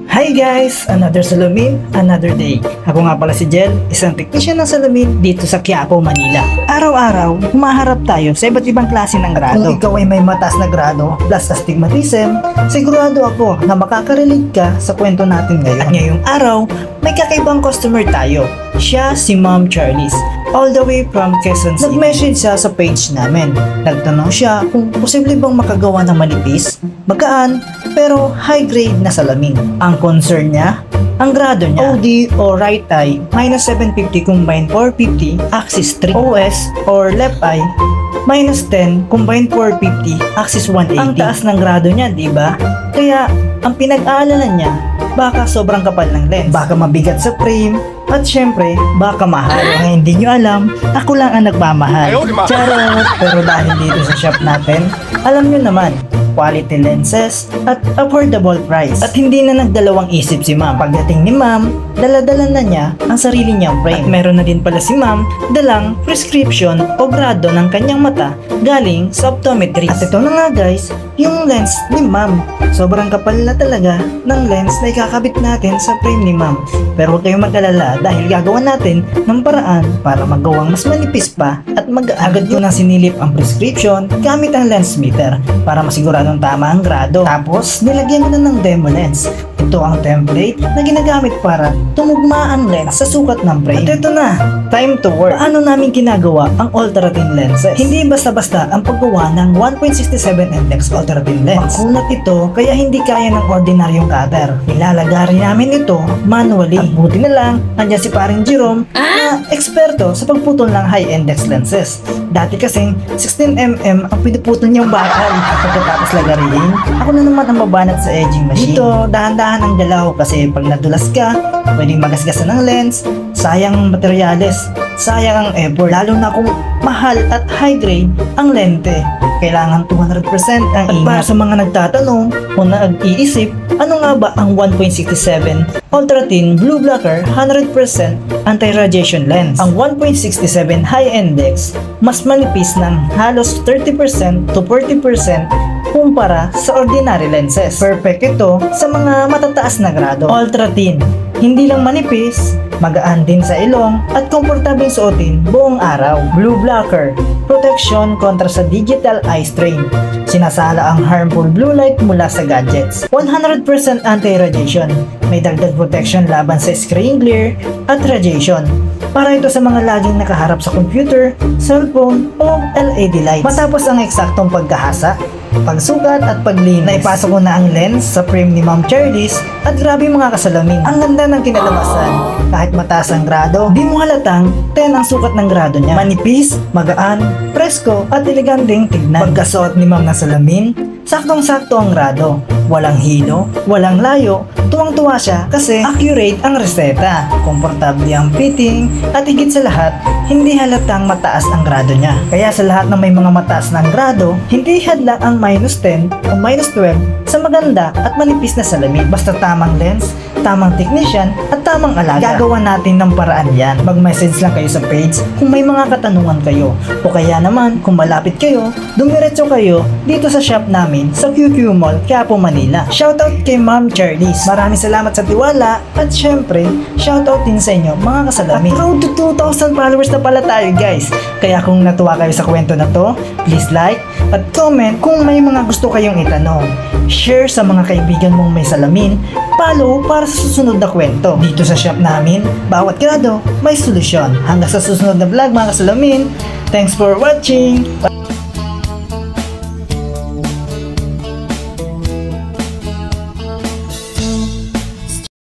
Hi guys! Another salamin, another day. Ako nga pala si Jel, isang technician ng salamin dito sa Quiapo, Manila. Araw-araw, humaharap tayo sa iba't ibang klase ng grado. Kung ikaw ay may mataas na grado plus astigmatism, sigurado ako na makaka-relate ka sa kwento natin ngayon. At ngayong araw, may kakaibang customer tayo. Siya si Ma'am Charlize, all the way from Quezon City. Nag-message siya sa page namin. Nagtanong siya kung posible bang makagawa ng manipis, magaan, pero high grade na salamin. Ang concern niya, ang grado niya, OD o right eye, minus 750 combined 450, axis 3, OS or left eye, minus 10 combined 450, axis 180. Ang taas ng grado niya, di ba? Kaya, ang pinag-aalalan niya, baka sobrang kapal ng lens, baka mabigat sa frame, at syempre, baka mahal. Kung hindi nyo alam, ako lang ang nagmamahal. Charot! Pero dahil dito sa shop natin, alam nyo naman, quality lenses at affordable price. At hindi na nagdalawang isip si ma'am. Pagdating ni ma'am, dala-dala na niya ang sarili niyang frame. At meron na din pala si ma'am dalang prescription o grado ng kanyang mata galing sa optometrist. At ito na nga guys, yung lens ni ma'am. Sobrang kapal na talaga ng lens na ikakabit natin sa frame ni ma'am. Pero huwag kayong mag-alala dahil gagawa natin ng paraan para magawang mas manipis pa at agad ko na sinilip ang prescription gamit ang lens meter para masiguradong tama ang grado. Tapos nilagyan ko na ng demo lens. Ito ang template na ginagamit para tumugma ang lens sa sukat ng frame. At ito na, time to work. Paano namin ginagawa ang ultra-thin lenses? Hindi basta-basta ang paggawa ng 1.67 index ultra-thin lens. Makunat ito kaya hindi kaya ng ordinaryong cutter. Nilalagari namin ito manually. At buti na lang, andyan si paring Jerome na eksperto sa pagputol ng high index lenses. Dati kasing 16mm ang pinuputol niyang bakal. Pagkatapos lagariin, ako na naman ang mabanat sa edging machine. Dito, dahan-dahan ang galaw kasi pag nadulas ka, pwedeng magasgasan ng lens, sayang ang materyales, sayang ang effort, lalo na kung mahal at high grade ang lente. Kailangan 200% ang ingat. At para sa mga nagtatanong o nag-iisip, ano nga ba ang 1.67 ultra-thin blue blocker 100% anti-radiation lens? Ang 1.67 high index mas manipis ng halos 30% to 40% kumpara sa ordinary lenses. Perfect ito sa mga matataas na grado. Ultra-thin, hindi lang manipis, magaan din sa ilong at komportableng suotin buong araw. Blue blocker, protection kontra sa digital eye strain. Sinasala ang harmful blue light mula sa gadgets. 100% anti-radiation, may dagdag protection laban sa screen glare at radiation. Para ito sa mga laging nakaharap sa computer, cellphone o LED lights. Matapos ang eksaktong pagkahasa, pagsukat at paglinis, naipasok ko na ang lens sa frame ni Ma'am Charlize at grabe mga kasalamin. Ang ganda ng kinalabasan. Kahit mataas ang grado, di mo halatang 10 ang sukat ng grado niya. Manipis, magaan, presko at eleganteng tignan. Pagkasuot ni Ma'am ng salamin, saktong-sakto ang grado. Walang hilo, walang layo, tuwang-tuwa siya kasi accurate ang reseta. Komportable ang fitting at higit sa lahat, hindi halatang mataas ang grado niya. Kaya sa lahat ng may mga mataas ng grado, hindi hadlang ang minus 10 o minus 12 sa maganda at manipis na salamin. Basta tamang lens, tamang technician at tamang alaga. Gagawa natin ng paraan yan. Mag-message lang kayo sa page kung may mga katanungan kayo. O kaya naman, kung malapit kayo, dumiretso kayo dito sa shop namin sa QQ Mall, Quiapo, Manila. Shoutout kay Ma'am Charlize. Maraming salamat sa tiwala at syempre, shoutout din sa inyo mga kasalamin. At road to 2,000 followers na pala tayo guys. Kaya kung natuwa kayo sa kwento na to, please like at comment kung may mga gusto kayong itanong. Share sa mga kaibigan mong may salamin. Follow para sa susunod na kwento. Dito sa shop namin, bawat grado may solusyon. Hanggang sa susunod na vlog mga kasalamin. Thanks for watching!